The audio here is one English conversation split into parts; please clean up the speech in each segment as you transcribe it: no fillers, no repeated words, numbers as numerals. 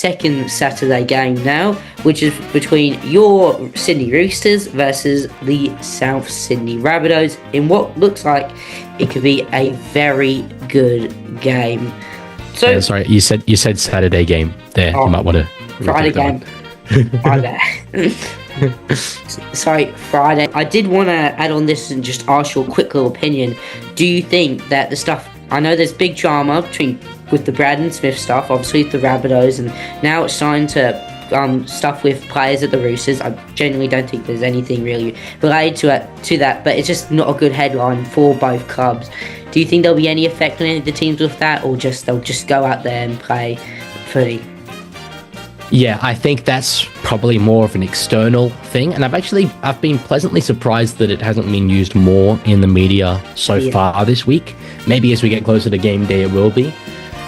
second Saturday game now, which is between your Sydney Roosters versus the South Sydney Rabbitohs in what looks like it could be a very good game. So, sorry, you said Saturday game there. You might want to Friday game. Sorry, Friday. I did want to add on this and just ask your quick little opinion. Do you think that the stuff? I know there's big drama with the Braden Smith stuff, obviously with the Rabbitohs, and now it's starting to stuff with players at the Roosters. I genuinely don't think there's anything really related to that, but it's just not a good headline for both clubs. Do you think there'll be any effect on any of the teams with that, or they'll just go out there and play footy? Yeah, I think that's probably more of an external thing, and I've been pleasantly surprised that it hasn't been used more in the media so far this week. Maybe as we get closer to game day, it will be.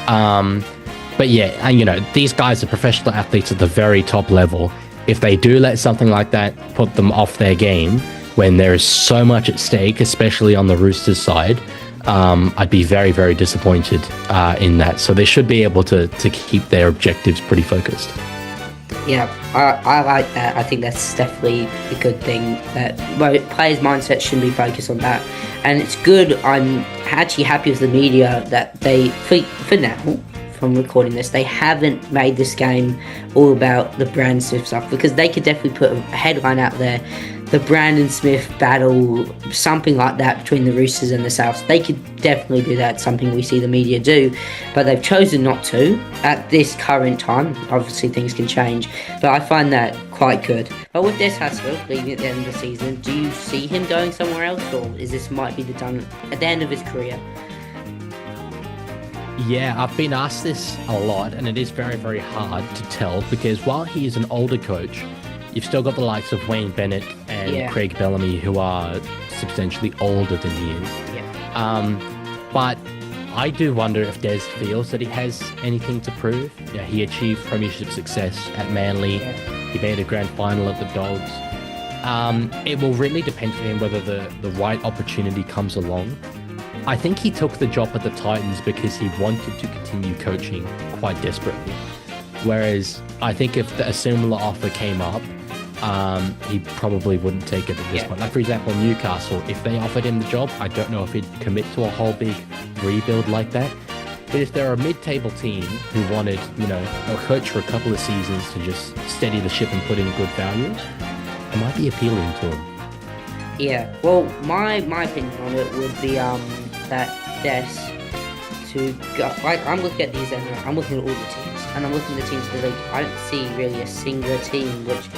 But yeah, these guys are professional athletes at the very top level. If they do let something like that put them off their game when there is so much at stake, especially on the Roosters side, I'd be very, very disappointed in that. So they should be able to keep their objectives pretty focused. Yeah, I like that. I think that's definitely a good thing, that players' mindset shouldn't be focused on that. And it's good. I'm actually happy with the media that they, for now, from recording this, they haven't made this game all about the Brandon Smith stuff, because they could definitely put a headline out there, the Brandon Smith battle, something like that between the Roosters and the Souths. They could definitely do that, something we see the media do, but they've chosen not to at this current time. Obviously things can change, but I find that quite good. But with Des Hasler leaving at the end of the season, do you see him going somewhere else, or is this might be at the end of his career? Yeah, I've been asked this a lot, and it is very, very hard to tell, because while he is an older coach, you've still got the likes of Wayne Bennett and Craig Bellamy, who are substantially older than he is. Yeah. But I do wonder if Des feels that he has anything to prove. Yeah, he achieved premiership success at Manly. Yeah. He made a grand final at the Dogs. It will really depend for him whether the right opportunity comes along. I think he took the job at the Titans because he wanted to continue coaching quite desperately. Whereas I think if a similar offer came up, he probably wouldn't take it at this point. Like, for example, Newcastle, if they offered him the job, I don't know if he'd commit to a whole big rebuild like that. But if they're a mid-table team who wanted, a coach for a couple of seasons to just steady the ship and put in good value, it might be appealing to him. Yeah, well, my opinion on it would be that Des to go. Like, I'm looking at these, and I'm looking at all the teams, and I'm looking at the teams in the league. I don't see really a single team which,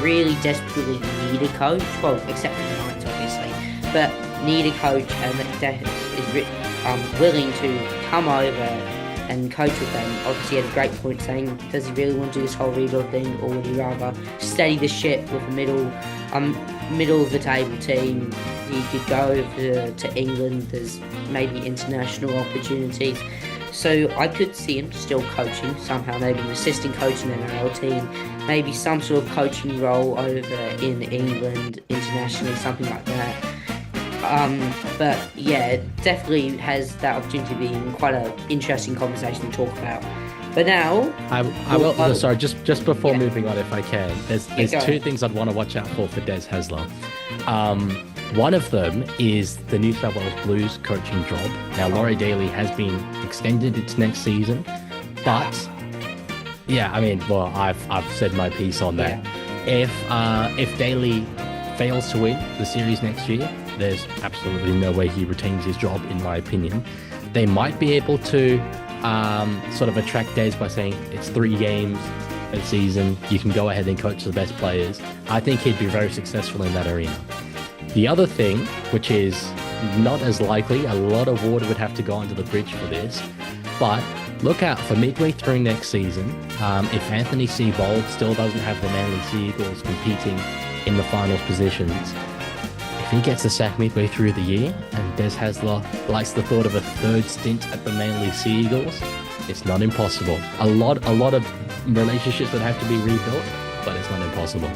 really desperately need a coach. Well, except for the Knights, obviously, but need a coach, and that Des is willing to come over and coach with them. Obviously, he had a great point saying, does he really want to do this whole rebuild thing, or would he rather steady the ship with a middle of the table team? He could go over to England. There's maybe international opportunities. So I could see him still coaching somehow, maybe an assistant coach in an NRL team, maybe some sort of coaching role over in England internationally, something like that. But yeah, it definitely has that opportunity to be in quite an interesting conversation to talk about. But now, I will. Sorry, just before moving on, if I can, there's two things I'd want to watch out for Des Hasler. One of them is the New South Wales Blues coaching job. Now, Laurie Daly has been extended its next season, but yeah, I mean, well, I've said my piece on that. Yeah. If Daly fails to win the series next year, there's absolutely no way he retains his job, in my opinion. They might be able to sort of attract Des by saying it's 3 games a season, you can go ahead and coach the best players. I think he'd be very successful in that arena. The other thing, which is not as likely, a lot of water would have to go under the bridge for this, but look out for midway through next season, if Anthony Seibold still doesn't have the Manly Sea Eagles competing in the finals positions, if he gets a sack midway through the year and Des Hasler likes the thought of a third stint at the Manly Sea Eagles, it's not impossible. A lot of relationships would have to be rebuilt, but it's not impossible.